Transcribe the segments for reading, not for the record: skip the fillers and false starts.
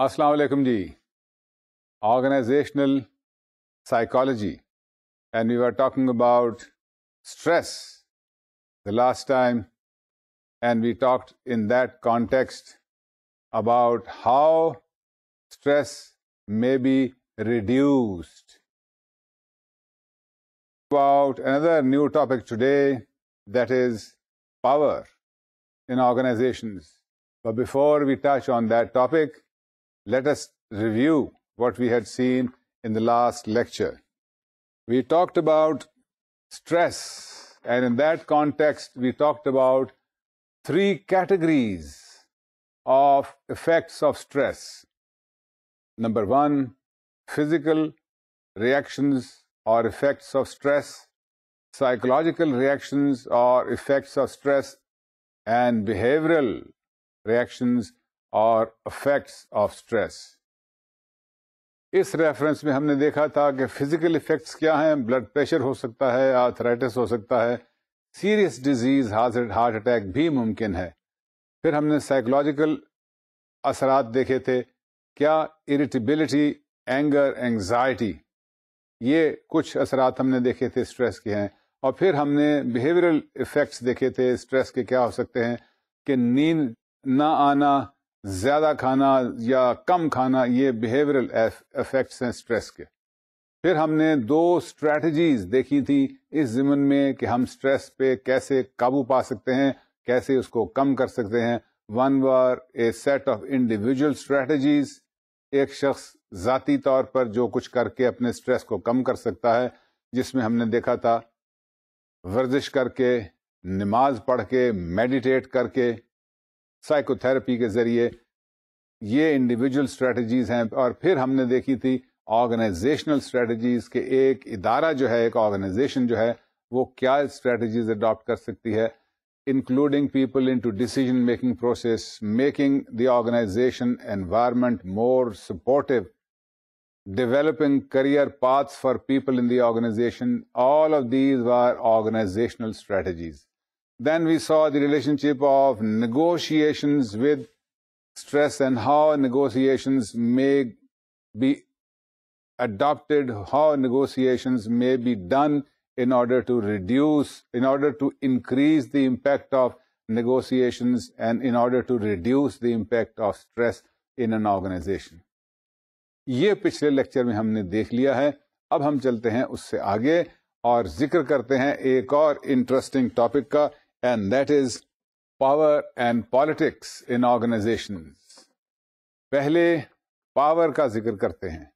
Assalamu alaikum ji. Organizational psychology, and we were talking about stress the last time, and we talked in that context about how stress may be reduced. About another new topic today, that is power in organizations. But before we touch on that topic, let us review what we had seen in the last lecture. We talked about stress, and in that context, we talked about 3 categories of effects of stress. Number 1, physical reactions or effects of stress, psychological reactions or effects of stress, and behavioral reactions or effects of stress. इस reference में हमने देखा था कि physical effects क्या हैं. Blood pressure हो सकता है, आर्थराइटिस हो सकता है, सीरियस डिजीज हार्ट अटैक भी मुमकिन है. फिर हमने साइकोलॉजिकल असरात देखे थे. क्या इरिटेबिलिटी, एंगर, एंग्जाइटी, ये कुछ असरात हमने देखे थे स्ट्रेस के हैं. और फिर हमने बिहेवियरल इफेक्ट्स देखे थे स्ट्रेस के. क्या हो सकते हैं कि नींद ना आना, ज़्यादा खाना या कम खाना, ये बिहेवियरल इफेक्ट्स हैं स्ट्रेस के. फिर हमने 2 स्ट्रेटजीज देखी थी इस ज़िमन में कि हम स्ट्रेस पे कैसे काबू पा सकते हैं, कैसे उसको कम कर सकते हैं. One were A set of individual strategies, एक शख्स ज़ाती तौर पर जो कुछ करके अपने स्ट्रेस को कम कर सकता है, जिसमें हमने देखा था वर्जिश करके, नमाज पढ़ के, मेडिटेट करके, साइकोथेरेपी के ज़रिए. ये इंडिविजुअल स्ट्रेटजीज हैं. और फिर हमने देखी थी ऑर्गेनाइजेशनल स्ट्रेटजीज के एक इदारा जो है, एक ऑर्गेनाइजेशन जो है, वो क्या स्ट्रेटजीज अडॉप्ट कर सकती है, including people into decision making process, making the organisation environment more supportive, developing career paths for people in the organization. All of these were organizational strategies. Then we saw the relationship of negotiations with stress and how negotiations may be adopted, how negotiations may be done in order to increase the impact of negotiations and in order to reduce the impact of stress in an organization. ये पिछले lecture में हमने देख लिया है. अब हम चलते हैं उससे आगे और जिक्र करते हैं एक और इंटरेस्टिंग टॉपिक का, and that is power and politics in organisations. पहले पावर का जिक्र करते हैं.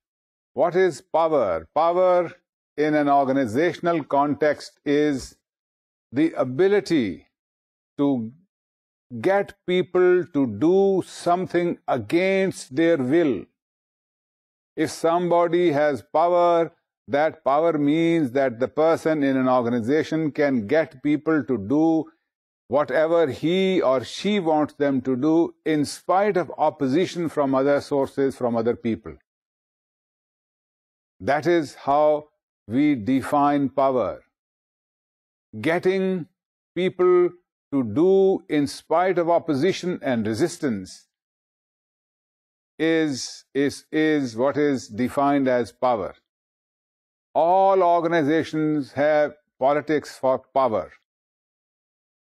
What is power? Power in an organisational context is the ability to get people to do something against their will. If somebody has power, that power means that the person in an organization can get people to do whatever he or she wants them to do in spite of opposition from other sources, from other people. That is how we define power. Getting people to do in spite of opposition and resistance is what is defined as power. All organizations have politics for power.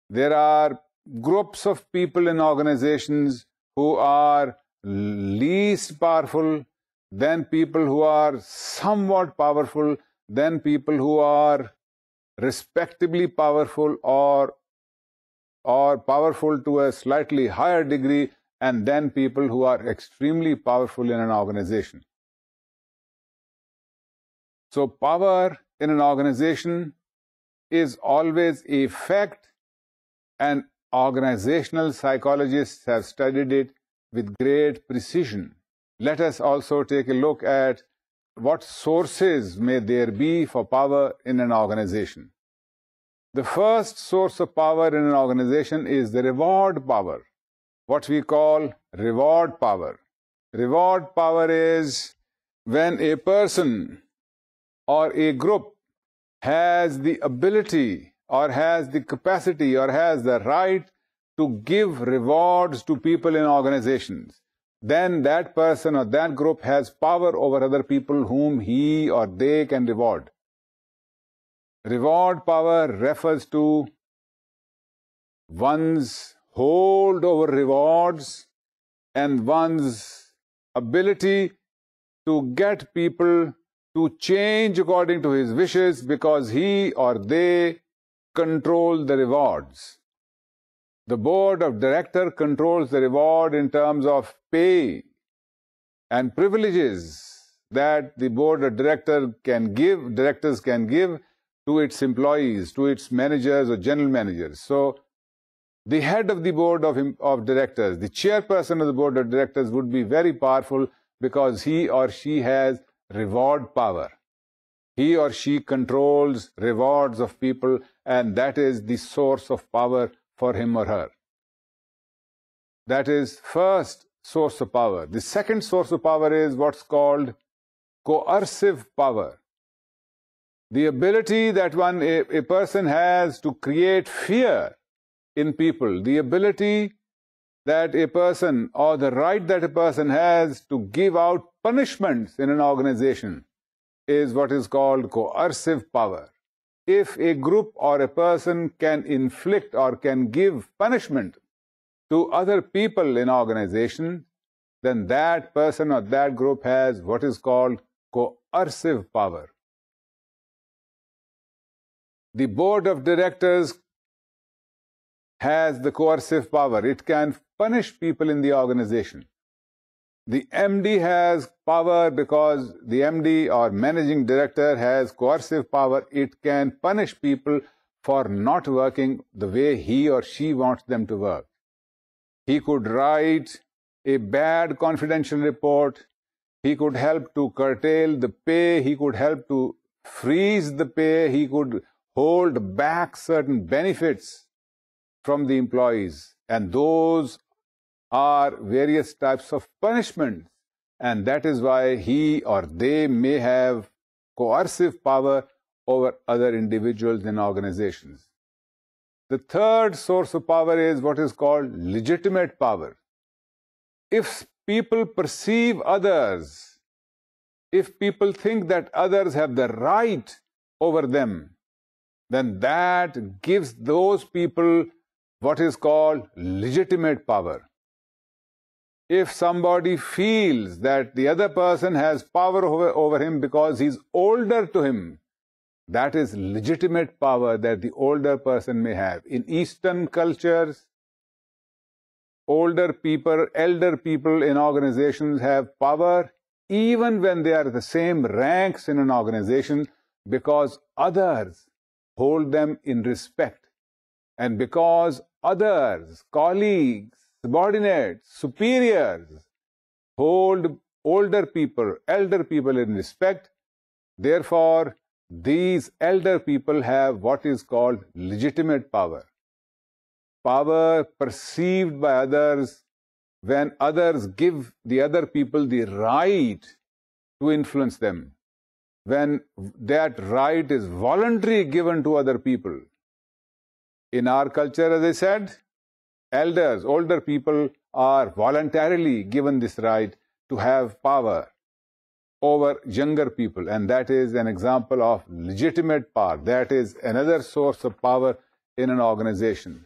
There are groups of people in organizations who are least powerful, then people who are somewhat powerful, then people who are respectably powerful or powerful to a slightly higher degree, and then people who are extremely powerful in an organization. So power in an organization is always a fact, and organizational psychologists have studied it with great precision. Let us also take a look at what sources may there be for power in an organization. The first source of power in an organization is the reward power, what we call reward power. Reward power is when a person or a group has the ability or has the capacity or has the right to give rewards to people in organizations. then that person or that group has power over other people whom he or they can reward. Reward power refers to one's hold over rewards and one's ability to get people to change according to his wishes because he or they control the rewards. The board of directors controls the reward in terms of pay and privileges that the board of directors can give to its employees, to its managers or general managers. So the head of the board of directors, the chairperson of the board of directors would be very powerful because he or she has reward power. He or she controls rewards of people, and that is the source of power for him or her. That is first source of power. The second source of power is what's called coercive power. The ability that a person has to create fear in people, the ability that a person or the right that a person has to give out punishments in an organization is what is called coercive power. If a group or a person can inflict or can give punishment to other people in organization, then that person or that group has what is called coercive power. The board of directors has the coercive power. It can punish people in the organization. The MD has power because the MD or managing director has coercive power. It can punish people for not working the way he or she wants them to work. He could write a bad confidential report. He could help to curtail the pay. He could help to freeze the pay. He could hold back certain benefits from the employees. And those are various types of punishments. And that is why he or they may have coercive power over other individuals in organizations. The third source of power is what is called legitimate power. If people perceive others, if people think that others have the right over them, then that gives those people what is called legitimate power. If somebody feels that the other person has power over him because he's older to him, that is legitimate power that the older person may have. In Eastern cultures, elder people in organizations have power even when they are the same ranks in an organization because others hold them in respect. And because others, colleagues, subordinates, superiors hold elder people in respect, therefore these elder people have what is called legitimate power. Power perceived by others when others give the other people the right to influence them, when that right is voluntarily given to other people. In our culture, as I said, elders, older people are voluntarily given this right to have power over younger people, and that is an example of legitimate power. That is another source of power in an organization.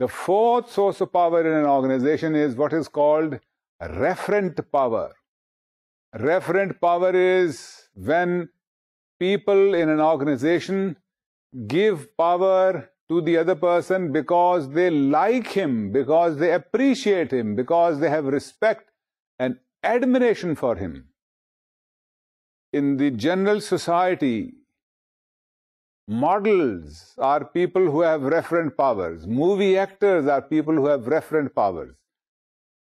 The fourth source of power in an organization is what is called referent power. Referent power is when people in an organization give power to the other person because they like him, because they appreciate him, because they have respect and admiration for him. In the general society, models are people who have referent powers. Movie actors are people who have referent powers.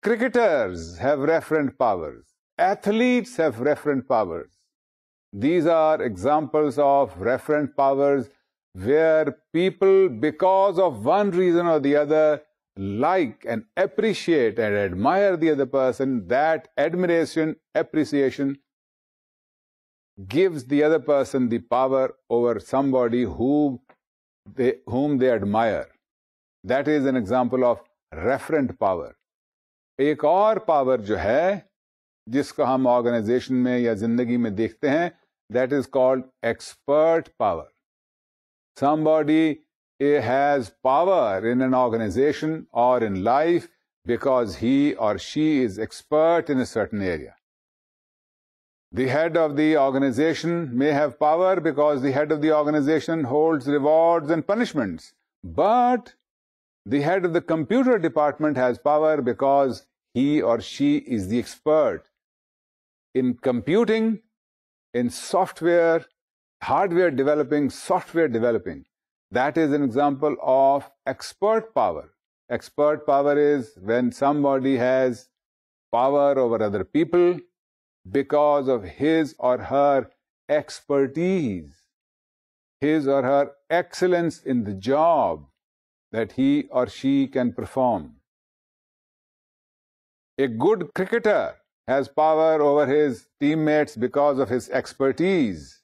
Cricketers have referent powers. Athletes have referent powers. These are examples of referent powers where people, because of one reason or the other, like and appreciate and admire the other person. That admiration, appreciation gives the other person the power over somebody whom they admire. That is an example of referent power. एक और power जो है जिसको हम organisation में या जिंदगी में देखते हैं, that is called expert power. Somebody has power in an organization or in life because he or she is expert in a certain area. The head of the organization may have power because the head of the organization holds rewards and punishments. But the head of the computer department has power because he or she is the expert in computing, in software, hardware developing, software developing. That is an example of expert power. Expert power is when somebody has power over other people because of his or her expertise, his or her excellence in the job that he or she can perform. A good cricketer has power over his teammates because of his expertise.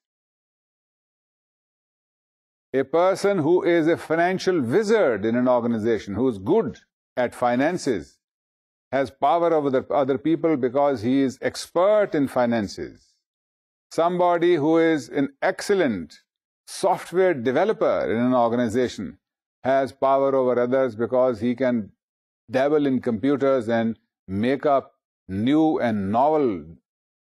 A person who is a financial wizard in an organization, who is good at finances, has power over the other people because he is expert in finances. Somebody who is an excellent software developer in an organization has power over others because he can dabble in computers and make up new and novel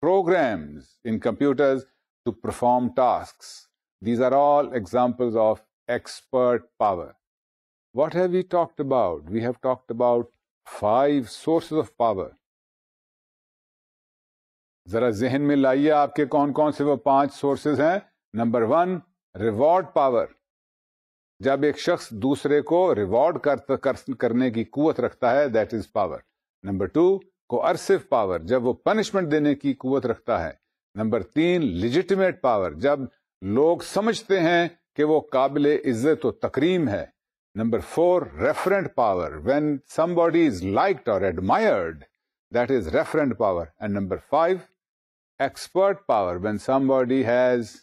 programs in computers to perform tasks. These are all examples of expert power. What have we talked about? We have talked about 5 sources of power. जरा जहन में लाइए आपके कौन कौन से वो 5 sources हैं. Number 1, reward power. जब एक शख्स दूसरे को रिवॉर्ड करने की कुवत रखता है, that is power. Number 2, coercive power, जब वो पनिशमेंट देने की कुवत रखता है. नंबर 3, लेजिटिमेट पावर, जब लोग समझते हैं कि वो काबिल इज्जत व तकरीम है. Number 4, referent power, when somebody is liked और admired, that is referent power. And number 5, expert power, when somebody has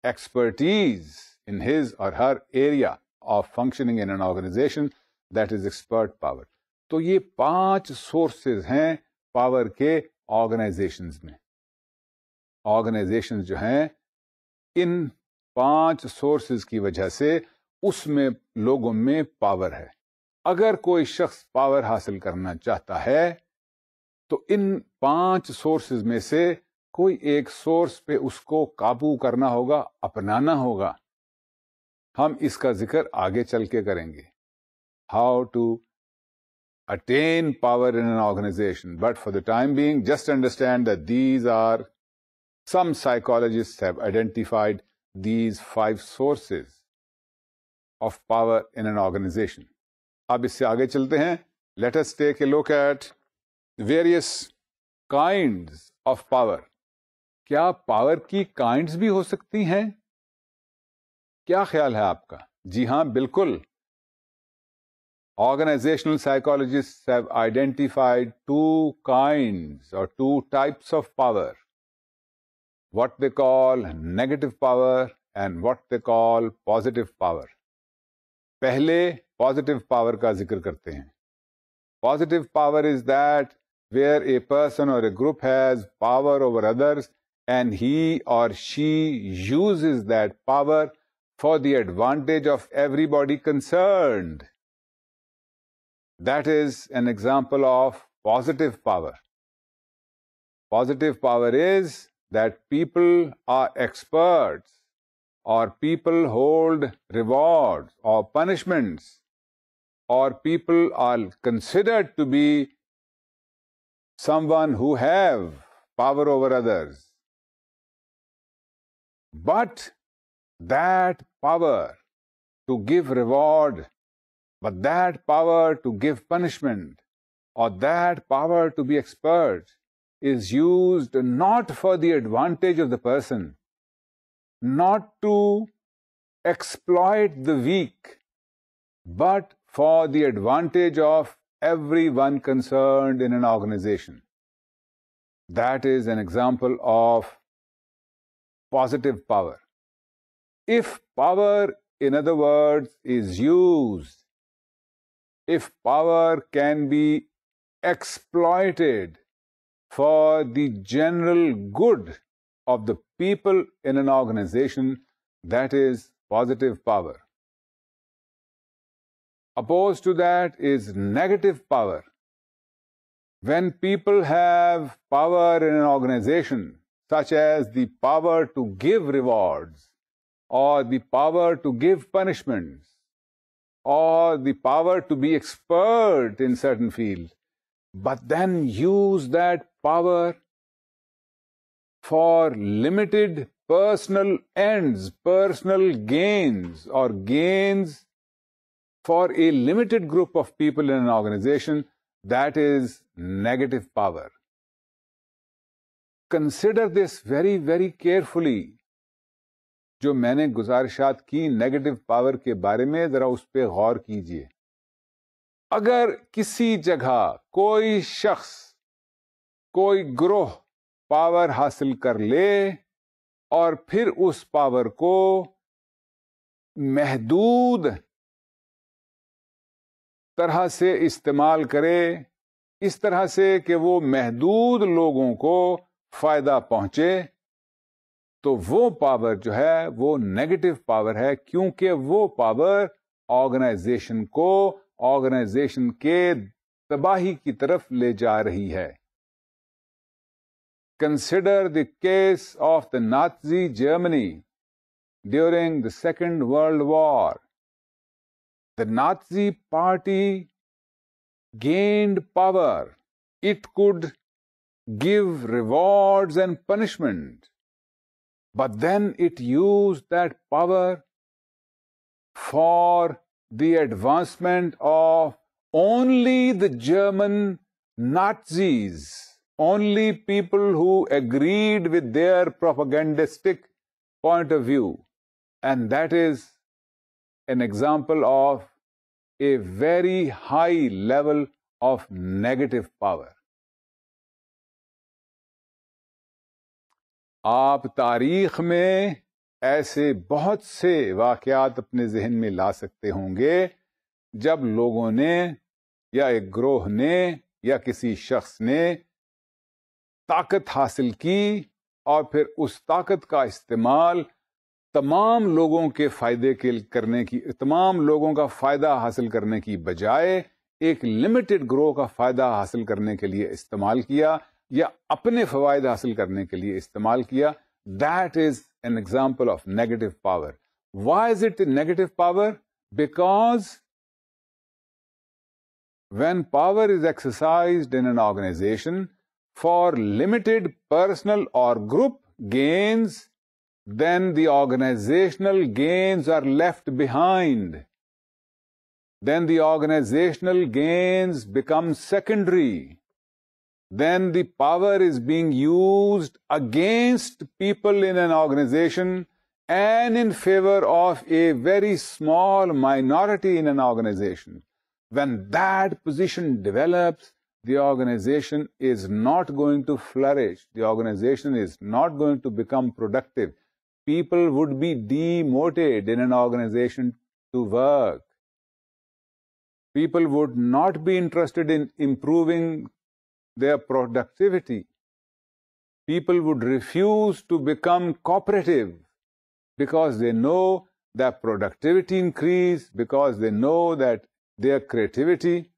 expertise in his or her area of functioning in an organization, that is expert power. तो ये 5 sources हैं power के organizations में. Organizations जो हैं, इन 5 sources की वजह से उसमें लोगों में पावर है. अगर कोई शख्स पावर हासिल करना चाहता है तो इन 5 सोर्सेज में से कोई एक सोर्स पे उसको काबू करना होगा, अपनाना होगा. हम इसका जिक्र आगे चल के करेंगे. How to attain power in an organization. But for the time being, just understand that these are, some psychologists have identified these 5 sources of power in an organization. अब इससे आगे चलते हैं. Let us take a look at various kinds of power. क्या power की kinds भी हो सकती हैं? क्या ख्याल है आपका? जी हां, बिल्कुल. Organizational psychologists have identified 2 kinds or 2 types of power. What they call negative power and what they call positive power. पहले positive power का जिक्र करते हैं. Positive power is that where a person or a group has power over others and he or she uses that power for the advantage of everybody concerned. That is an example of positive power. Positive power is that people are experts or people hold rewards or punishments or people are considered to be someone who have power over others. But that power to give reward, but that power to give punishment, or that power to be expert is used not for the advantage of the person, not to exploit the weak, but for the advantage of everyone concerned in an organization. That is an example of positive power. If power, in other words, is used, if power can be exploited for the general good of the people in an organization, that is positive power. Opposed to that is negative power. When people have power in an organization, such as the power to give rewards, or the power to give punishments, or the power to be expert in certain fields, but then use that power for limited personal ends, personal gains, or gains for a limited group of people in an organization, that is negative power. Consider this very, very carefully. जो मैंने गुजारिशात की negative power के बारे में, जरा उस पे गौर कीजिए. अगर किसी जगह कोई शख्स, कोई ग्रोह पावर हासिल कर ले और फिर उस पावर को महदूद तरह से इस्तेमाल करे, इस तरह से कि वो महदूद लोगों को फायदा पहुंचे, तो वो पावर जो है वो नेगेटिव पावर है, क्योंकि वो पावर ऑर्गेनाइजेशन को ऑर्गेनाइजेशन के तबाही की तरफ ले जा रही है. Consider the case of the Nazi Germany during the Second World War. The Nazi Party gained power. It could give rewards and punishment, but then it used that power for the advancement of only the German Nazis, only people who agreed with their propagandistic point of view. And that is an example of a very high level of negative power. आप तारीख में ऐसे बहुत से वाक़यात अपने जहन में ला सकते होंगे जब लोगों ने या एक ग्रोह ने या किसी शख्स ने ताकत हासिल की और फिर उस ताकत का इस्तेमाल तमाम लोगों के फायदे के करने की, तमाम लोगों का फायदा हासिल करने की बजाय एक लिमिटेड ग्रोह का फायदा हासिल करने के लिए इस्तेमाल किया या अपने फवायद हासिल करने के लिए इस्तेमाल किया. That is an example of negative power. Why is it negative power? Because when power is exercised in an organization for limited personal or group gains, then the organizational gains are left behind. Then the organizational gains become secondary. Then the power is being used against people in an organization and in favor of a very small minority in an organization. When that position develops, the organization is not going to flourish. The organization is not going to become productive. People would be demoted in an organization to work. People would not be interested in improving their productivity. People would refuse to become cooperative because they know that productivity increase, because they know that their creativity,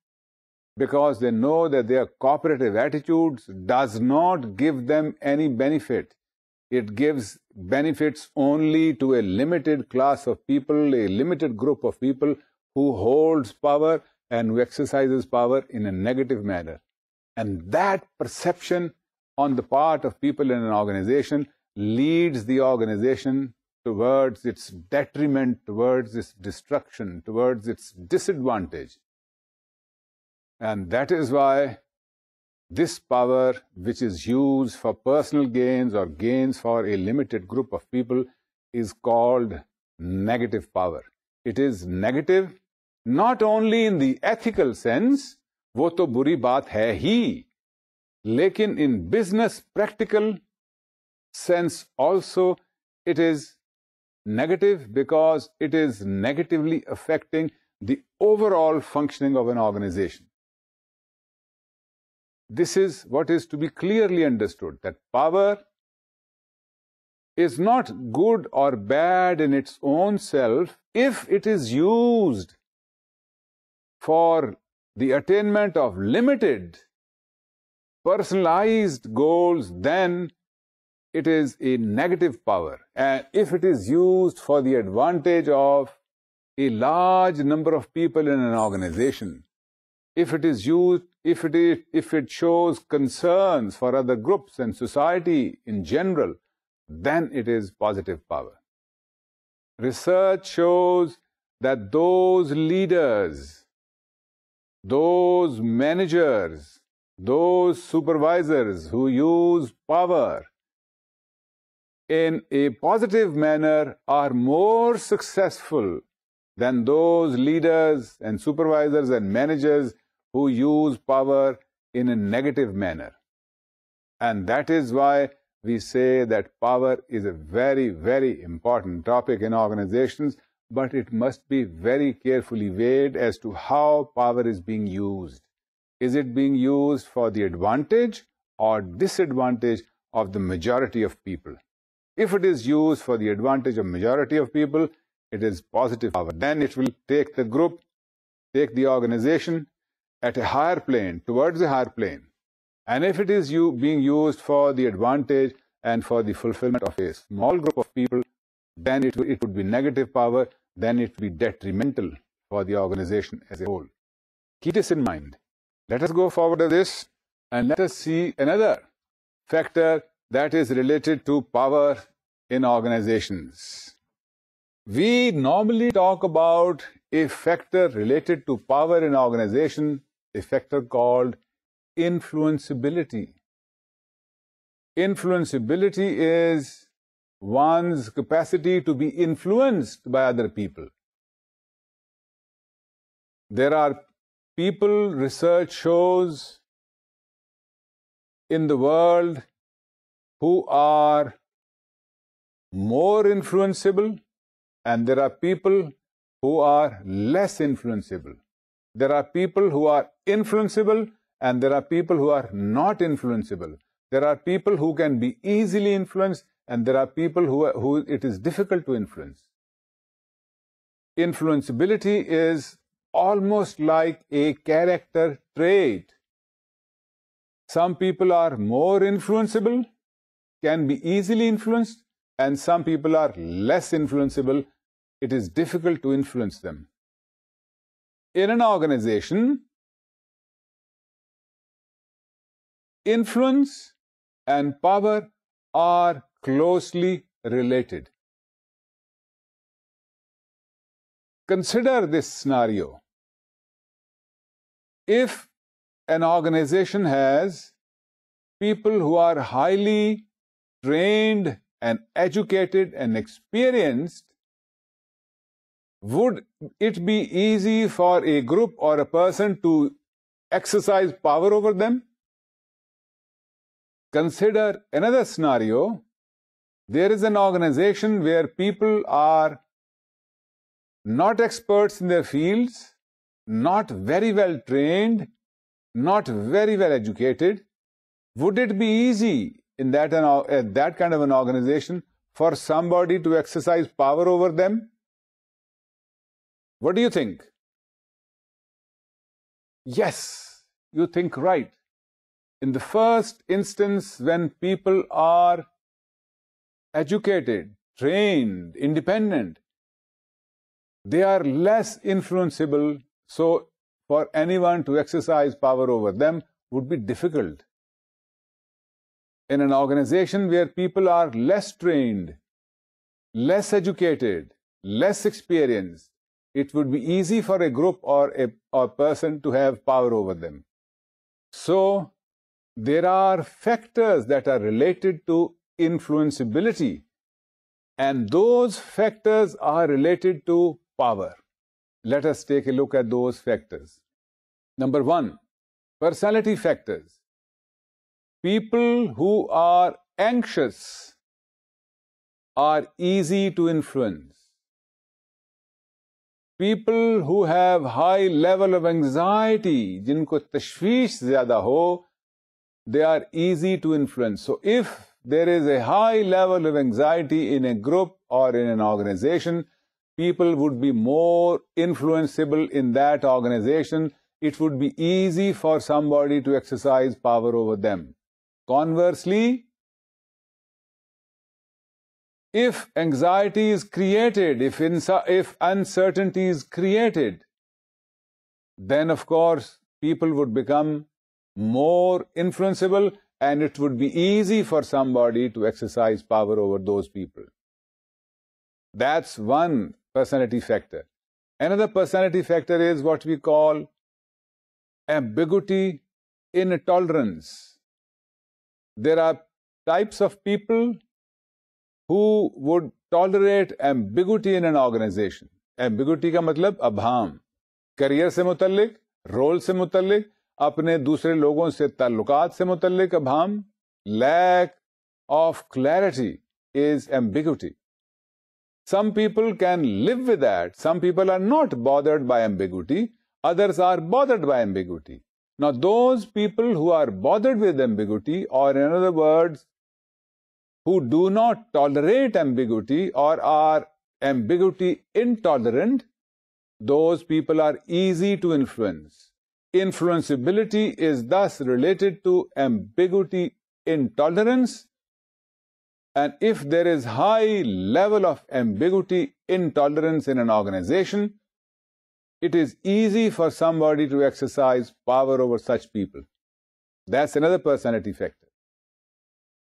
because they know that their cooperative attitudes does not give them any benefit. It gives benefits only to a limited class of people, a limited group of people who holds power and who exercises power in a negative manner. And that perception on the part of people in an organization leads the organization towards its detriment, towards its destruction, towards its disadvantage. And that is why this power, which is used for personal gains or gains for a limited group of people, is called negative power. It is negative not only in the ethical sense, वो तो बुरी बात है ही, लेकिन in business practical sense also it is negative because it is negatively affecting the overall functioning of an organization. this is what is to be clearly understood, that power is not good or bad in its own self if it is used for the attainment of limited, personalized goals, then it is a negative power. And if it is used for the advantage of a large number of people in an organization, if it shows concerns for other groups and society in general, then it is positive power. Research shows that those leaders, those managers, those supervisors who use power in a positive manner are more successful than those leaders and supervisors and managers who use power in a negative manner. And that is why we say that power is a very, very important topic in organizations, but it must be very carefully weighed as to how power is being used. Is it being used for the advantage or disadvantage of the majority of people? If it is used for the advantage of majority of people, it is positive power. Then it will take the group, take the organization at a higher plane, towards a higher plane. And if it is being used for the advantage and for the fulfillment of a small group of people, then it would be negative power, then it would be detrimental for the organization as a whole. Keep this in mind. Let us go forward to this and let us see another factor that is related to power in organizations. We normally talk about a factor related to power in organization, a factor called influenceability. Influenceability is one's capacity to be influenced by other people. There are people, research shows, in the world who are more influenceable, and there are people who are less influenceable. There are people who are influenceable, and there are people who are not influenceable. There are people who can be easily influenced, and there are people who it is difficult to influence. Influenceability is almost like a character trait. Some people are more influenceable, can be easily influenced, and some people are less influenceable. It is difficult to influence them. In an organization, influence and power are closely related. Consider this scenario. If an organization has people who are highly trained and educated and experienced, would it be easy for a group or a person to exercise power over them? Consider another scenario. There is an organization where people are not experts in their fields, not very well trained, not very well educated. Would it be easy in that kind of an organization for somebody to exercise power over them? What do you think? Yes, you think right. In the first instance, when people are educated, trained, independent, they are less influenceable, so for anyone to exercise power over them would be difficult. In an organization where people are less trained, less educated, less experienced, it would be easy for a group or a person to have power over them. So, there are factors that are related to influenceability, and those factors are related to power. Let us take a look at those factors. Number one, personality factors. People who are anxious are easy to influence. People who have high level of anxiety, जिनको तशवीश ज़्यादा हो, they are easy to influence. So if there is a high level of anxiety in a group or in an organization, people would be more influenceable in that organization. It would be easy for somebody to exercise power over them. Conversely, if anxiety is created, if uncertainty is created, then of course people would become more influenceable, and it would be easy for somebody to exercise power over those people. That's one personality factor. Another personality factor is what we call ambiguity intolerance. There are types of people who would tolerate ambiguity in an organization. Ambiguity का मतलब अभाम, career से मुतल्लिक, role से मुतल्लिक, अपने दूसरे लोगों से ताल्लुकात से मुतल्लिक अभाम. Lack of clarity is ambiguity. Some people can live with that. Some people are not bothered by ambiguity. Others are bothered by ambiguity. Now, those people who are bothered with ambiguity, or in other words, who do not tolerate ambiguity or are ambiguity intolerant, those people are easy to influence. Influenceability is thus related to ambiguity intolerance, and if there is high level of ambiguity intolerance in an organization, it is easy for somebody to exercise power over such people. That's another personality factor.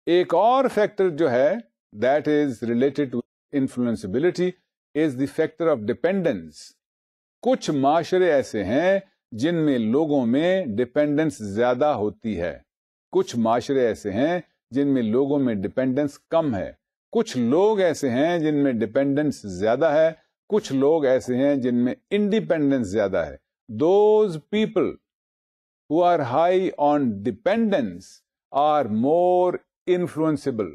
एक और factor जो है that is related to influenceability is the factor of dependence. कुछ माशरे ऐसे हैं जिनमें लोगों में डिपेंडेंस ज्यादा होती है. कुछ माशरे ऐसे हैं जिनमें लोगों में डिपेंडेंस कम है. कुछ लोग ऐसे हैं जिनमें डिपेंडेंस ज्यादा है. कुछ लोग ऐसे हैं जिनमें इंडिपेंडेंस ज्यादा है. Those people who are high on dependence are more influenceable.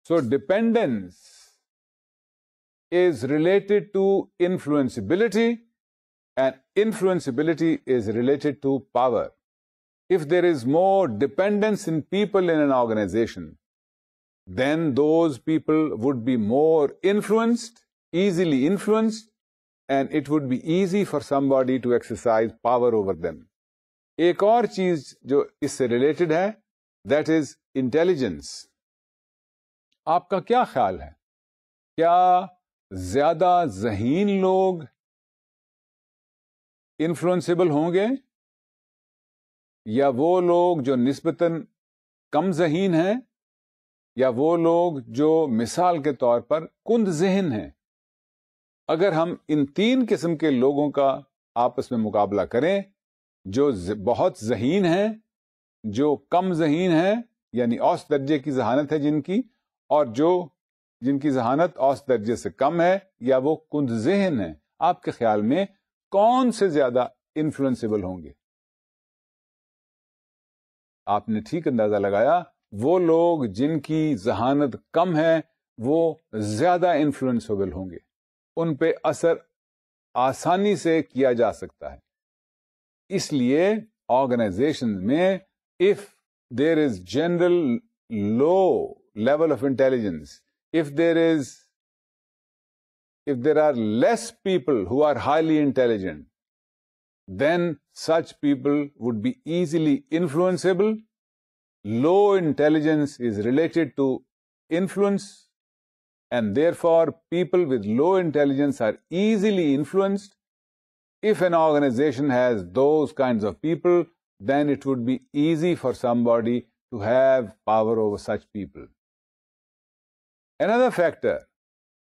So dependence is related to influenceability, and influenceability is related to power. If there is more dependence in people in an organization, then those people would be more influenced, easily influenced, and it would be easy for somebody to exercise power over them. एक और चीज जो इससे related है, that is intelligence. आपका क्या ख्याल है? क्या ज्यादा ज़हीन लोग इन्फ्लुएंसेबल होंगे, या वो लोग जो निस्बतन कम ज़हीन हैं, या वो लोग जो मिसाल के तौर पर कुंद ज़हन हैं? अगर हम इन तीन किस्म के लोगों का आपस में मुकाबला करें, जो बहुत ज़हीन हैं, जो कम ज़हीन हैं, यानी औसत दर्जे की जहानत है जिनकी, और जो जिनकी जहानत औसत दर्जे से कम है, या वो कुंद ज़हन है, आपके ख्याल में कौन से ज्यादा इन्फ्लुएंसेबल होंगे? आपने ठीक अंदाजा लगाया, वो लोग जिनकी जहानत कम है वो ज्यादा इन्फ्लुएंसेबल होंगे. उन पे असर आसानी से किया जा सकता है. इसलिए ऑर्गेनाइजेशन में if there is general low level of intelligence, if there are less people who are highly intelligent, then such people would be easily influenceable. Low intelligence is related to influence, and therefore people with low intelligence are easily influenced. If an organization has those kinds of people, then it would be easy for somebody to have power over such people. Another factor,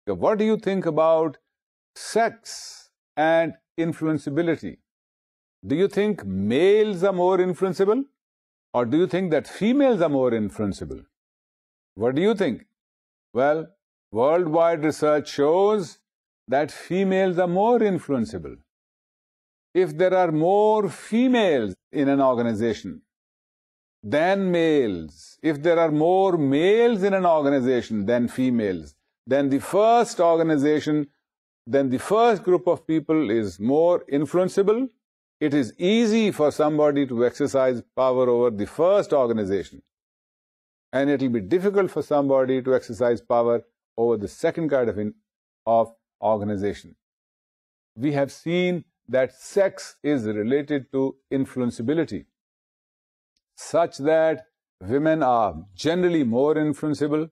what do you think about sex and influenceability? Do you think males are more influenceable, or do you think that females are more influenceable? What do you think? Well, worldwide research shows that females are more influenceable. If there are more females in an organization than males, if there are more males in an organization than females, then the first organization, then the first group of people is more influenceable, it is easy for somebody to exercise power over the first organization, and it will be difficult for somebody to exercise power over the second kind of organization. We have seen that sex is related to influenceability, such that women are generally more influenceable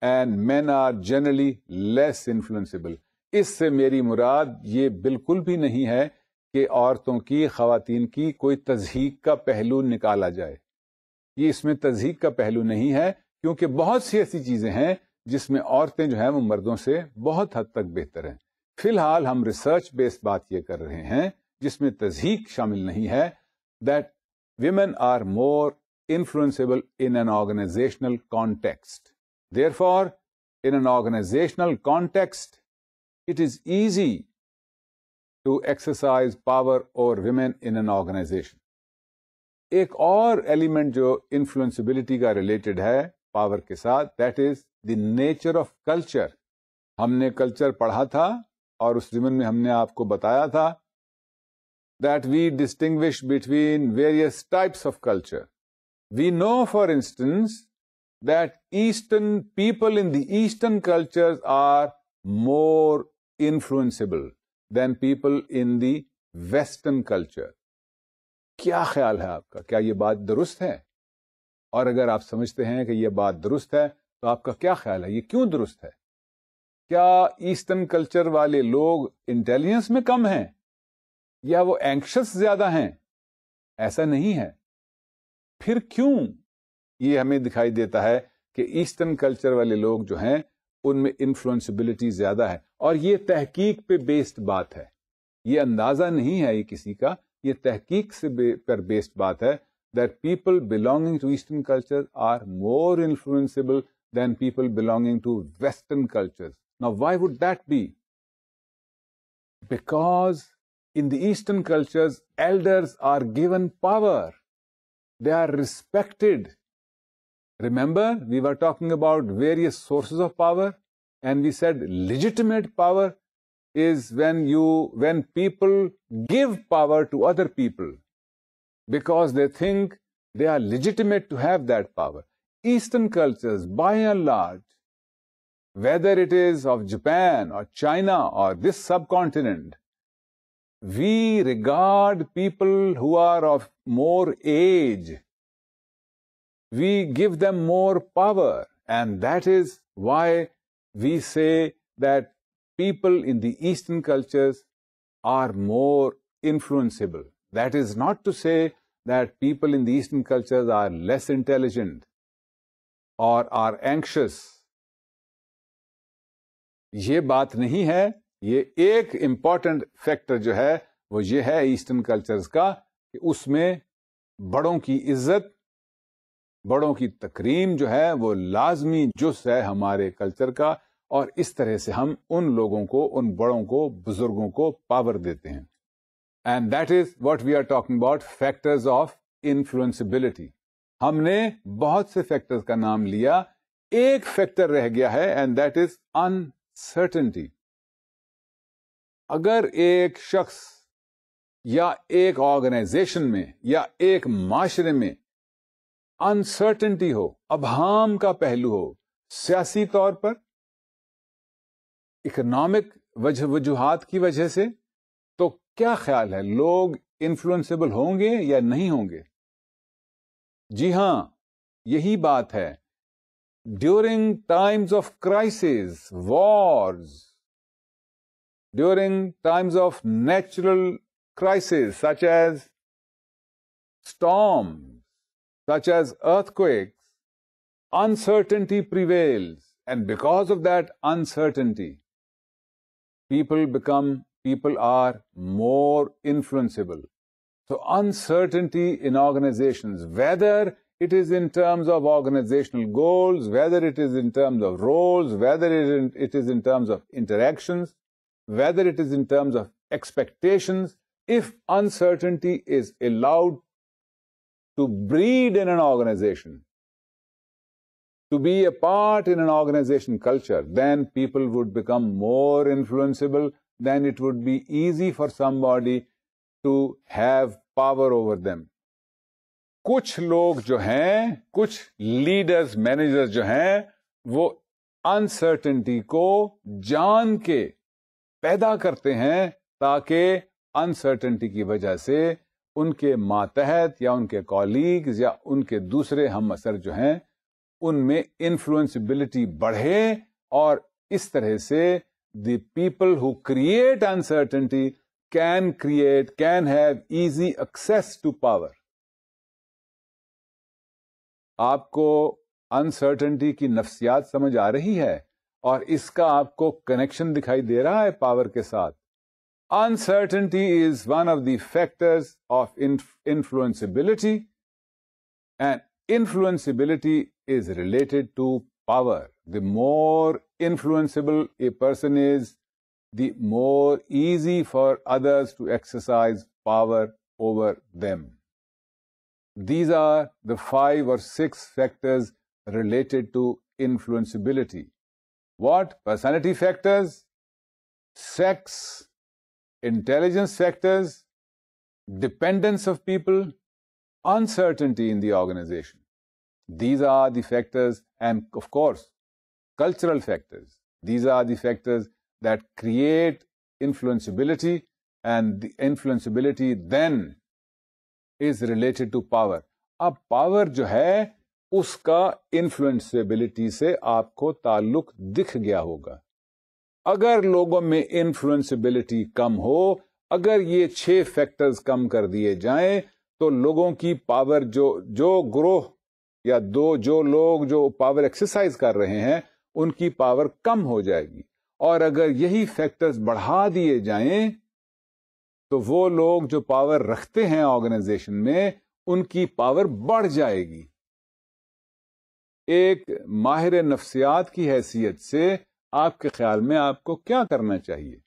and men are generally less influenceable. इससे मेरी मुराद ये बिल्कुल भी नहीं है कि औरतों की, ख़वातीन की कोई तज़हीक का पहलू निकाला जाए. ये इसमें तज़हीक का पहलू नहीं है, क्योंकि बहुत सी ऐसी चीज़ें हैं जिसमें औरतें जो हैं वो मर्दों से बहुत हद तक बेहतर हैं. फिलहाल हम रिसर्च बेस्ड बात ये कर रहे हैं जिसमें तज़हीक शामिल नहीं है, that women are more influenceable in an organizational context. Therefore, in an organizational context, it is easy to exercise power over women in an organization. एक और एलिमेंट जो influenceability का related है पावर के साथ, that is the nature of culture. हमने culture पढ़ा था और उस ज़िमन में हमने आपको बताया था that we distinguish between various types of culture. We know, for instance, that Eastern people in the Eastern cultures are more influenceable than people in the Western culture. क्या ख्याल है आपका? क्या ये बात दुरुस्त है? और अगर आप समझते हैं कि ये बात दुरुस्त है, तो आपका क्या ख्याल है? ये क्यों दुरुस्त है? क्या ईस्टर्न कल्चर वाले लोग इंटेलिजेंस में कम हैं या वो एंक्शस ज्यादा हैं? ऐसा नहीं है. फिर क्यों ये हमें दिखाई देता है कि ईस्टर्न कल्चर वाले लोग जो हैं उनमें इन्फ्लुएंसिबिलिटी ज्यादा है? और ये तहकीक पे बेस्ड बात है, ये अंदाजा नहीं है ये किसी का, ये तहकीक से पर बेस्ड बात है that people belonging to Eastern cultures are more influenceable than people belonging to Western cultures. Now, why would that be? Because in the Eastern cultures, elders are given power. They are respected. Remember, we were talking about various sources of power, and we said legitimate power is when people give power to other people because they think they are legitimate to have that power. Eastern cultures, by and large, whether it is of Japan or China or this subcontinent, we regard people who are of more age, we give them more power, and that is why we say that people in the Eastern cultures are more influenceable. That is not to say that people in the Eastern cultures are less intelligent or are anxious. ये बात नहीं है. ये एक important factor जो है वो ये है ईस्टर्न कल्चर्स का कि उसमें बड़ों की इज्जत, बड़ों की तकरीम जो है वो लाजमी जुज़ है हमारे कल्चर का, और इस तरह से हम उन लोगों को, उन बड़ों को, बुजुर्गों को पावर देते हैं. And that is what we are talking about, factors of influencibility. हमने बहुत से फैक्टर्स का नाम लिया, एक फैक्टर रह गया है एंड दैट इज अनसर्टेनिटी. अगर एक शख्स या एक ऑर्गेनाइजेशन में या एक माशरे में अनसर्टेनिटी हो, अबहाम का पहलू हो, सियासी तौर पर, इकोनॉमिक वजूहात की वजह से, तो क्या ख्याल है, लोग इन्फ्लुएंसेबल होंगे या नहीं होंगे? जी हां, यही बात है. During times of crisis, Wars, during times of natural crisis such as storms, such as earthquakes, uncertainty prevails, and because of that uncertainty, people are more influenceable. So uncertainty in organizations, whether it is in terms of organizational goals, whether it is in terms of roles, whether it is in terms of interactions, whether it is in terms of expectations, if uncertainty is allowed to breed in an organization, to be a part in an organization culture, then people would become more influenceable, then it would be easy for somebody to have power over them. कुछ लोग जो हैं, कुछ leaders, managers जो हैं, वो uncertainty को जान के पैदा करते हैं ताकि अनसर्टेनिटी की वजह से उनके मातहत या उनके कॉलीग्स या उनके दूसरे हम असर जो हैं उनमें इन्फ्लुएंसिबिलिटी बढ़े और इस तरह से the people who create uncertainty can have easy access to power. आपको अनसर्टेनिटी की नफ्सियात समझ आ रही है और इसका आपको कनेक्शन दिखाई दे रहा है पावर के साथ. Uncertainty is one of the factors of influenceability, and influenceability is related to power. The more influenceable a person is, the more easy for others to exercise power over them. These are the 5 or 6 factors related to influenceability. What? Personality factors, sex, intelligence factors, dependence of people, uncertainty in the organization. These are the factors, and of course, cultural factors. These are the factors that create influenceability, and the influenceability then is related to power. अब power जो है उसका influenceability से आपको ताल्लुक दिख गया होगा. अगर लोगों में इन्फ्लुएंसिबिलिटी कम हो, अगर ये 6 फैक्टर्स कम कर दिए जाएं तो लोगों की पावर जो ग्रोह या जो लोग जो पावर एक्सरसाइज कर रहे हैं उनकी पावर कम हो जाएगी. और अगर यही फैक्टर्स बढ़ा दिए जाएं तो वो लोग जो पावर रखते हैं ऑर्गेनाइजेशन में उनकी पावर बढ़ जाएगी. एक माहिर नफ्सियात की हैसियत से आपके ख्याल में आपको क्या करना चाहिए?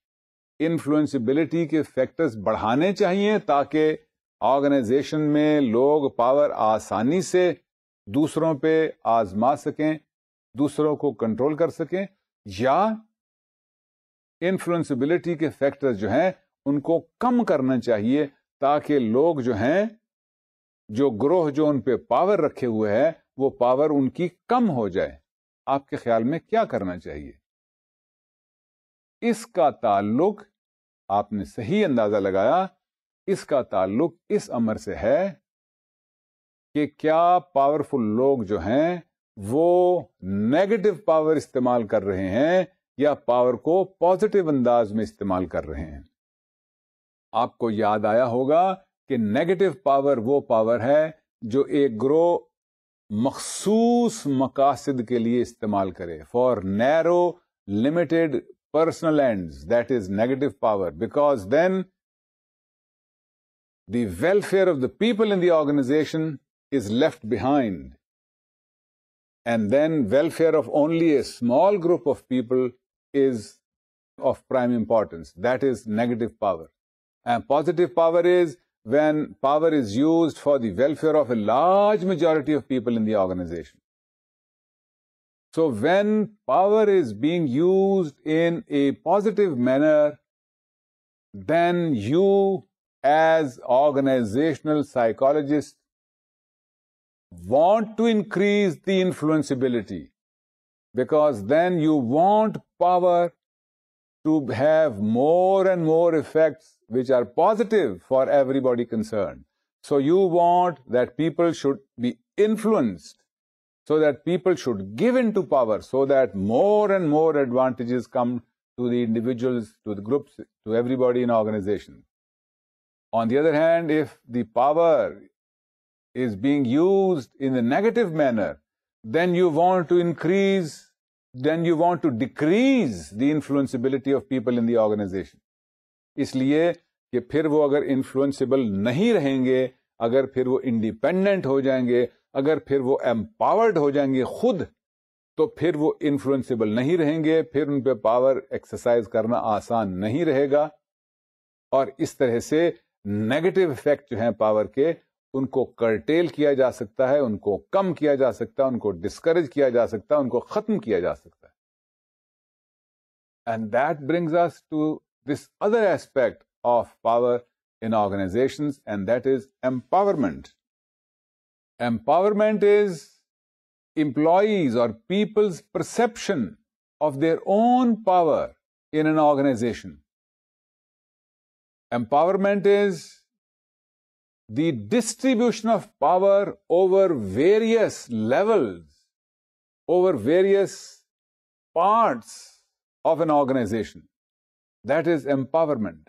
इन्फ्लुएंसिबिलिटी के फैक्टर्स बढ़ाने चाहिए ताकि ऑर्गेनाइजेशन में लोग पावर आसानी से दूसरों पे आजमा सकें, दूसरों को कंट्रोल कर सकें, या इन्फ्लुएंसिबिलिटी के फैक्टर्स जो हैं उनको कम करना चाहिए ताकि लोग जो हैं, जो ग्रोह जो उन पे पावर रखे हुए है वो पावर उनकी कम हो जाए. आपके ख्याल में क्या करना चाहिए? इसका ताल्लुक, आपने सही अंदाजा लगाया, इसका ताल्लुक इस अमर से है कि क्या पावरफुल लोग जो हैं वो नेगेटिव पावर इस्तेमाल कर रहे हैं या पावर को पॉजिटिव अंदाज में इस्तेमाल कर रहे हैं. आपको याद आया होगा कि नेगेटिव पावर वो पावर है जो एक ग्रोह मखसूस मकासद के लिए इस्तेमाल करे, for narrow limited personal ends. That is negative power, because then the welfare of the people in the organization is left behind, and then welfare of only a small group of people is of prime importance. That is negative power. And positive power is when power is used for the welfare of a large majority of people in the organization. So when power is being used in a positive manner, then you as organizational psychologists want to increase the influenceability, because then you want power to have more and more effects which are positive for everybody concerned. So you want that people should be influenced, so that people should give in to power, so that more and more advantages come to the individuals, to the groups, to everybody in organization. On the other hand, if the power is being used in a negative manner, then you want to decrease the influenceability of people in the organization. इसलिए कि फिर वो अगर इन्फ्लुएंसेबल नहीं रहेंगे, अगर फिर वो इंडिपेंडेंट हो जाएंगे, अगर फिर वो एम्पावर्ड हो जाएंगे खुद, तो फिर वो इन्फ्लुएंसेबल नहीं रहेंगे, फिर उन पे पावर एक्सरसाइज करना आसान नहीं रहेगा. और इस तरह से नेगेटिव इफेक्ट जो हैं पावर के, उनको कर्टेल किया जा सकता है, उनको कम किया जा सकता है, उनको डिस्करेज किया जा सकता है, उनको खत्म किया जा सकता है. And that brings us to this other aspect of power, in organizations, and that is empowerment. Empowerment is employees or people's perception of their own power in an organization. Empowerment is the distribution of power over various levels, over various parts of an organization. That is empowerment.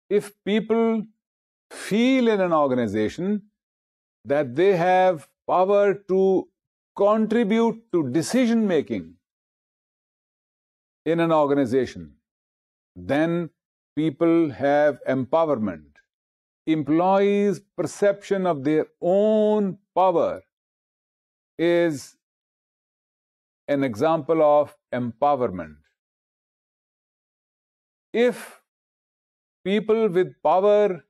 If people feel in an organization that they have power to contribute to decision making in an organization, then people have empowerment. Employees' perception of their own power is an example of empowerment. If people with power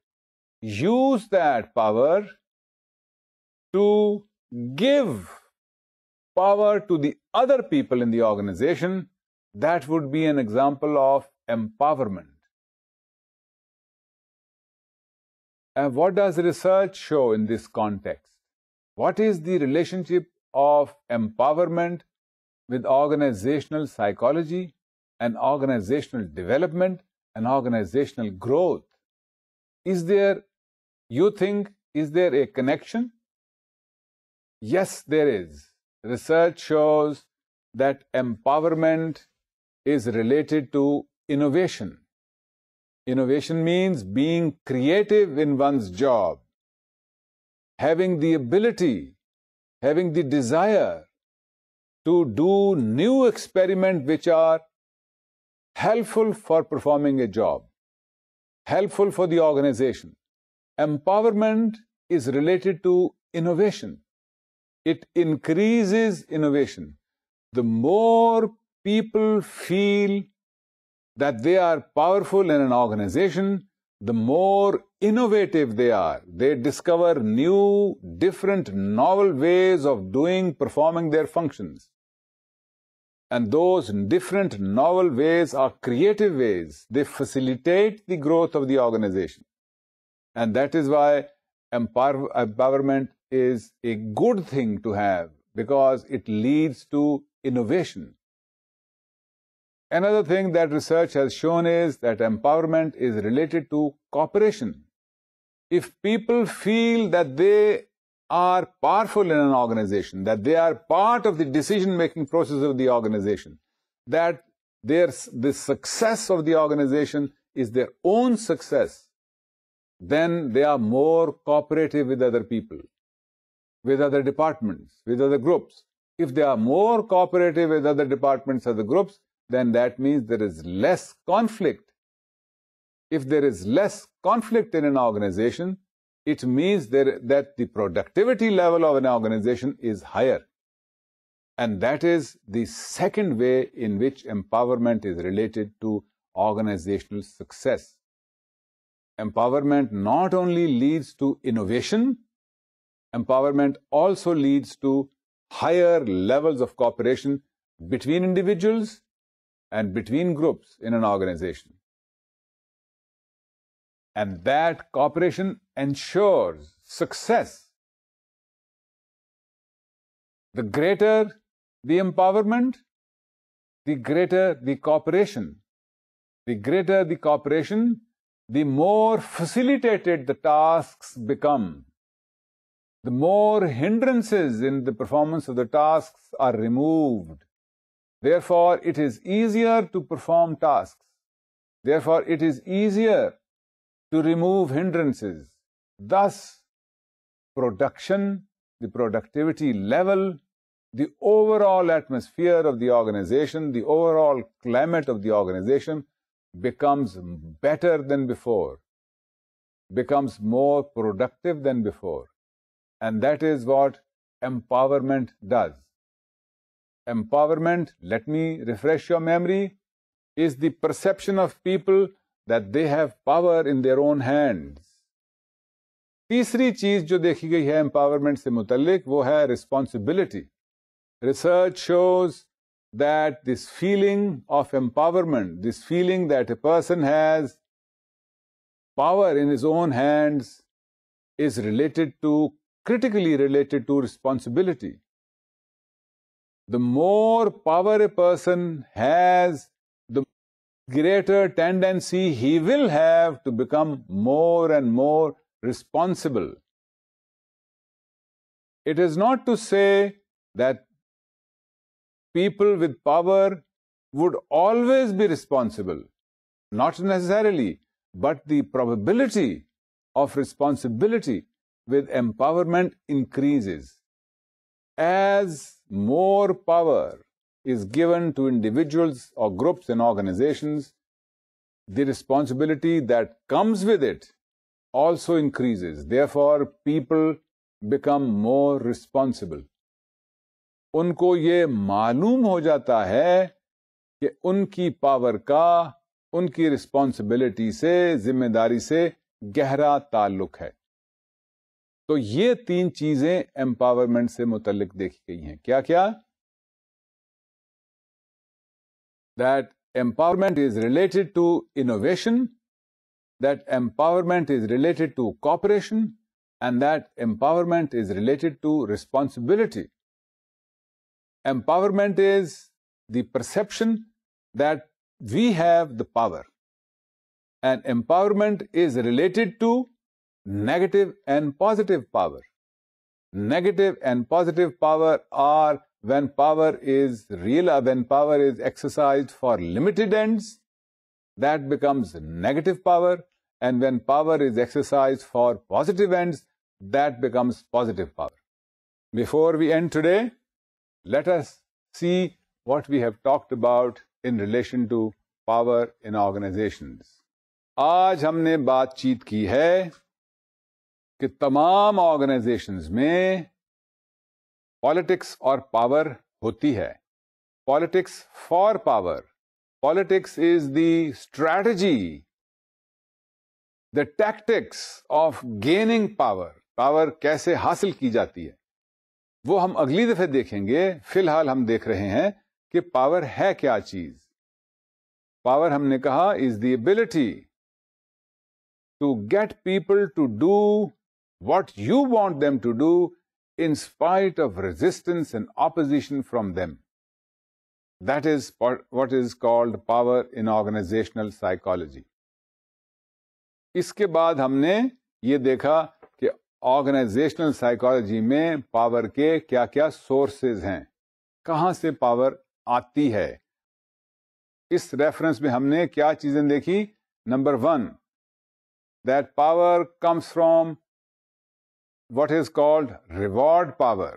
use that power to give power to the other people in the organization, that would be an example of empowerment. And what does research show in this context? What is the relationship of empowerment with organizational psychology and organizational development and organizational growth? Is there a connection? Yes, there is. Research shows that empowerment is related to innovation. Innovation means being creative in one's job, having the ability, having the desire to do new experiments which are helpful for performing a job, helpful for the organization. Empowerment is related to innovation. It increases innovation. The more people feel that they are powerful in an organization, the more innovative they are. They discover new, different, novel ways of performing their functions. And those different, novel ways are creative ways. They facilitate the growth of the organization. And that is why empowerment is a good thing to have, because it leads to innovation. Another thing that research has shown is that empowerment is related to cooperation. If people feel that they are powerful in an organization, that they are part of the decision-making process of the organization, that the success of the organization is their own success, then they are more cooperative with other people, with other departments, with other groups. If they are more cooperative with other departments, other groups, then that means there is less conflict. If there is less conflict in an organization, it means that the productivity level of an organization is higher. And that is the second way in which empowerment is related to organizational success. Empowerment not only leads to innovation, empowerment also leads to higher levels of cooperation between individuals and between groups in an organization. And that cooperation ensures success. The greater the empowerment, the greater the cooperation. The greater the cooperation, the more facilitated the tasks become. The more hindrances in the performance of the tasks are removed. Therefore, it is easier to perform tasks. Therefore, it is easier to remove hindrances. Thus, production, the productivity level, the overall atmosphere of the organization, the overall climate of the organization becomes better than before, becomes more productive than before. And that is what empowerment does. Empowerment, let me refresh your memory, is the perception of people that they have power in their own hands. तीसरी चीज जो देखी गई है empowerment से मुतल्लिक वो है responsibility. Research shows that this feeling of empowerment, this feeling that a person has power in his own hands is critically related to responsibility. The more power a person has, the greater tendency he will have to become more and more responsible. It is not to say that people with power would always be responsible. Not necessarily, but the probability of responsibility with empowerment increases. As more power is given to individuals or groups and organizations, the responsibility that comes with it also increases. Therefore, people become more responsible. उनको ये मालूम हो जाता है कि उनकी power का उनकी रिस्पॉन्सिबिलिटी से, जिम्मेदारी से गहरा ताल्लुक है. तो ये 3 चीजें एम्पावरमेंट से मुतल्लिक देखी गई हैं. क्या क्या? That empowerment is related to innovation, that empowerment is related to cooperation, and that empowerment is related to responsibility. Empowerment is the perception that we have the power, and empowerment is related to negative and positive power. Negative and positive power are when power is exercised for limited ends, that becomes negative power, and when power is exercised for positive ends, that becomes positive power. Before we end today, let us see what we have talked about in relation to power in organizations. आज हमने बातचीत की है कि तमाम organisations में politics और power होती है. Politics for power. Politics is the strategy, the tactics of gaining power. Power कैसे हासिल की जाती है वो हम अगली दफे देखेंगे. फिलहाल हम देख रहे हैं कि पावर है क्या चीज. पावर हमने कहा is the ability to get people to do what you want them to do in spite of resistance and opposition from them. That is what is called power in organizational psychology. इसके बाद हमने ये देखा कि organisational psychology में power के क्या क्या सोर्सेज हैं, कहां से पावर आती है. इस रेफरेंस में हमने क्या चीजें देखी. Number 1, that power comes from what is called reward power.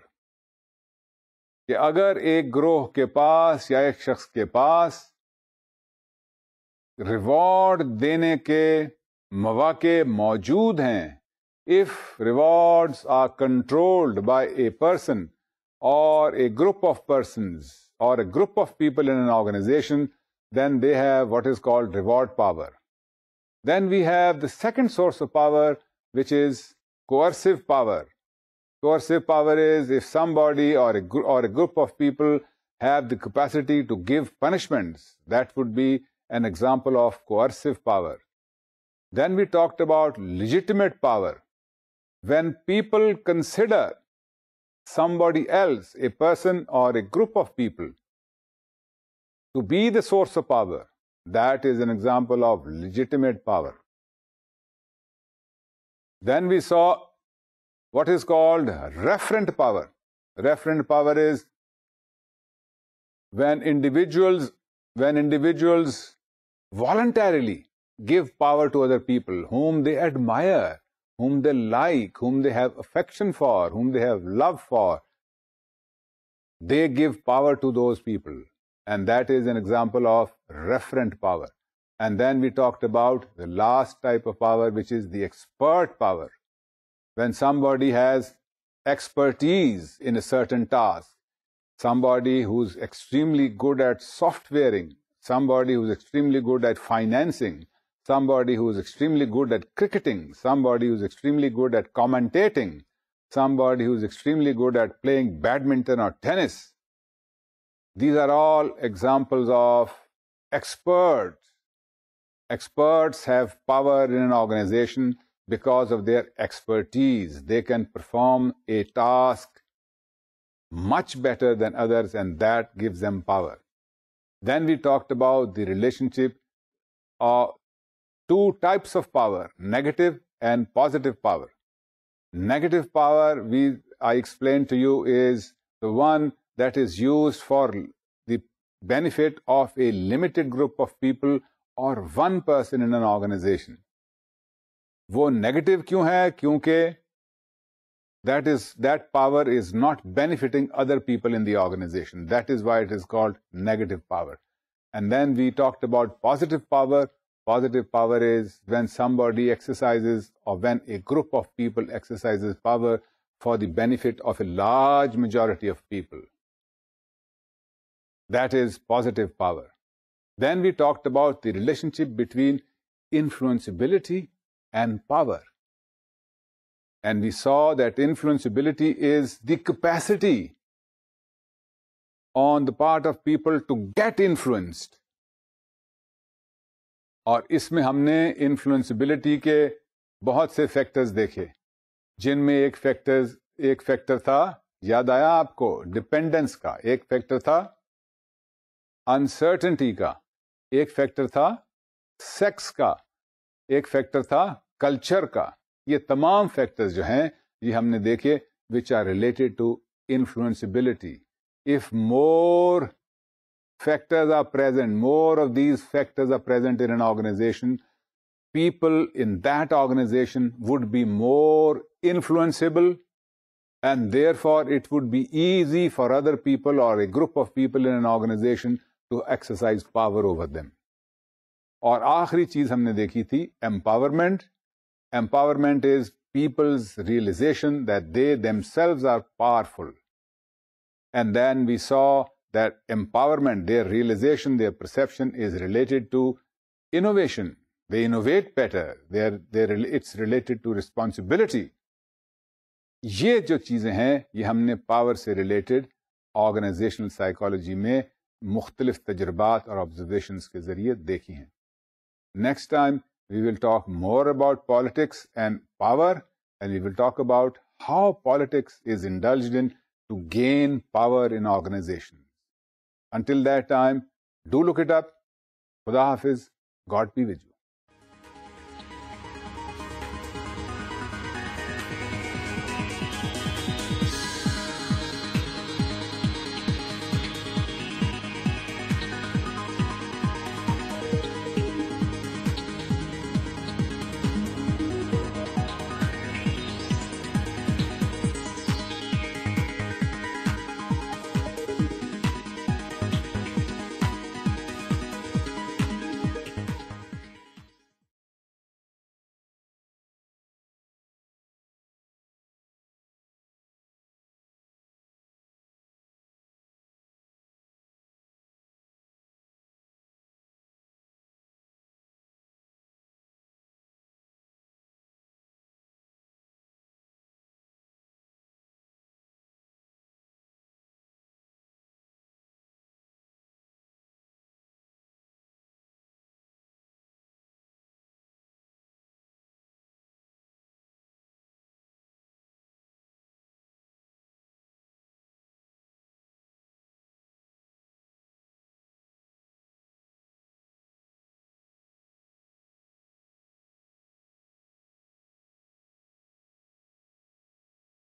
कि अगर एक ग्रोह के पास या एक शख्स के पास रिवॉर्ड देने के मौके मौजूद हैं, if rewards are controlled by a person or a group of persons or a group of people in an organization, then they have what is called reward power. Then we have the second source of power, which is coercive power. Coercive power is if somebody or a group of people have the capacity to give punishments. That would be an example of coercive power. Then we talked about legitimate power. When people consider somebody else, a person or a group of people, to be the source of power, that is an example of legitimate power. Then we saw what is called referent power. Referent power is when individuals voluntarily give power to other people whom they admire, whom they like, whom they have affection for, whom they have love for. They give power to those people, and that is an example of referent power. And then we talked about the last type of power, which is the expert power. When somebody has expertise in a certain task, somebody who's extremely good at softwaring, somebody who's extremely good at financing, somebody who's extremely good at cricketing, somebody who's extremely good at commentating, somebody who's extremely good at playing badminton or tennis. These are all examples of expert Experts have power in an organization because of their expertise. They can perform a task much better than others, and that gives them power. Then we talked about the relationship of two types of power, negative and positive power. Negative power, I explained to you, is the one that is used for the benefit of a limited group of people or one person in an organization. वो negative क्यों है? क्योंकि that power is not benefiting other people in the organization. That is why it is called negative power. And then we talked about positive power. Positive power is when somebody exercises, or when a group of people exercises power for the benefit of a large majority of people. That is positive power. Then we talked about the relationship between influenceability and power. And we saw that influenceability is the capacity on the part of people to get influenced. और इसमें हमने इन्फ्लुएंसिबिलिटी के बहुत से factors देखे, जिनमें एक factor था, याद आया आपको, डिपेंडेंस का, एक फैक्टर था अनसर्टेनिटी का, एक फैक्टर था सेक्स का, एक फैक्टर था कल्चर का. ये तमाम फैक्टर्स जो हैं ये हमने देखे, which are related to influencibility. If more factors are present, more of these factors are present in an organization, people in that organization would be more influenceable, and therefore it would be easy for other people or a group of people in an organization to exercise power over them. और आखिरी चीज हमने देखी थी empowerment. Empowerment is people's realization that they themselves are powerful. And then we saw that empowerment, their realization, their perception is related to innovation. They innovate better. It's related to responsibility. ये जो चीज़ें हैं ये हमने power से related organisational psychology में मुख्तलिफ तजुर्बात और ऑब्जर्वेशंस के ज़रिए देखी हैं. Next time we will talk more about politics and power, and we will talk about how politics is indulged in to gain power in organizations. Until that time, do look it up. Khuda Hafiz. God be with you.